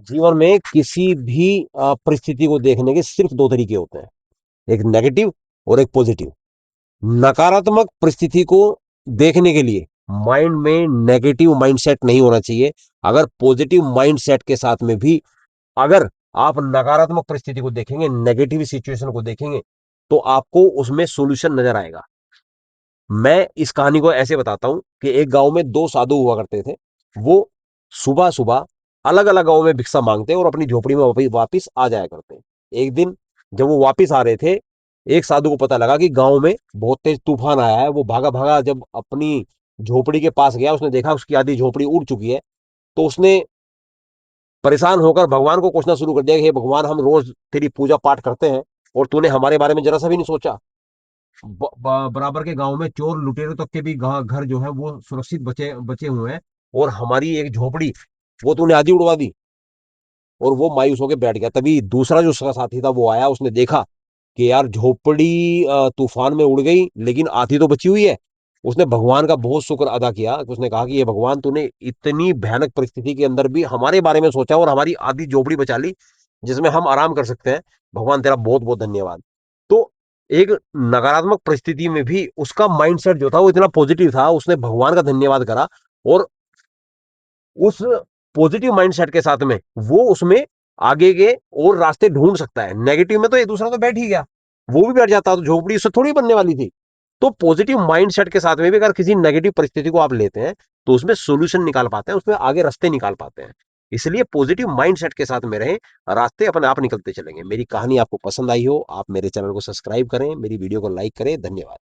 जीवन में किसी भी परिस्थिति को देखने के सिर्फ दो तरीके होते हैं, एक नेगेटिव और एक पॉजिटिव। नकारात्मक परिस्थिति को देखने के लिए माइंड में नेगेटिव माइंडसेट नहीं होना चाहिए। अगर पॉजिटिव माइंडसेट के साथ में भी अगर आप नकारात्मक परिस्थिति को देखेंगे, नेगेटिव सिचुएशन को देखेंगे, तो आपको उसमें सॉल्यूशन नजर आएगा। मैं इस कहानी को ऐसे बताता हूं कि एक गांव में दो साधु हुआ करते थे। वो सुबह सुबह अलग अलग गांव में भिक्षा मांगते और अपनी झोपड़ी में वापिस आ जाया करते। एक दिन जब वो वापिस आ रहे थे, एक साधु को पता लगा कि गांव में बहुत तेज तूफान आया है। वो भागा भागा जब अपनी झोपड़ी के पास गया, उसने देखा उसकी आधी झोपड़ी उड़ चुकी है। तो उसने परेशान होकर भगवान को पूछना शुरू कर दिया कि हे भगवान, हम रोज तेरी पूजा पाठ करते हैं और तूने हमारे बारे में जरा सा भी नहीं सोचा। बराबर के गांव में चोर लुटेरों तक के भी घर जो है वो सुरक्षित बचे बचे हुए हैं, और हमारी एक झोपड़ी वो तूने आधी उड़वा दी। और वो मायूस होकर बैठ गया। तभी दूसरा जो उसका साथी था वो आया, उसने देखा कि यार झोपड़ी तूफान में उड़ गई लेकिन आधी तो बची हुई है। उसने भगवान का बहुत शुक्र अदा किया। उसने कहा कि ये भगवान, तूने इतनी भयानक परिस्थिति के अंदर भी हमारे बारे में सोचा और हमारी आधी झोपड़ी बचा ली जिसमें हम आराम कर सकते हैं। भगवान तेरा बहुत बहुत धन्यवाद। तो एक नकारात्मक परिस्थिति में भी उसका माइंडसेट जो था वो इतना पॉजिटिव था, उसने भगवान का धन्यवाद करा। और उस पॉजिटिव माइंडसेट के साथ में वो उसमें आगे के और रास्ते ढूंढ सकता है। नेगेटिव में तो एक दूसरा तो बैठ ही गया, वो भी बैठ जाता तो झोपड़ी उससे थोड़ी बनने वाली थी। तो पॉजिटिव माइंडसेट के साथ में भी अगर किसी नेगेटिव परिस्थिति को आप लेते हैं तो उसमें सोल्यूशन निकाल पाते हैं, उसमें आगे रास्ते निकाल पाते हैं। इसलिए पॉजिटिव माइंडसेट के साथ में रहें, रास्ते अपने आप निकलते चलेंगे। मेरी कहानी आपको पसंद आई हो, आप मेरे चैनल को सब्सक्राइब करें, मेरी वीडियो को लाइक करें। धन्यवाद।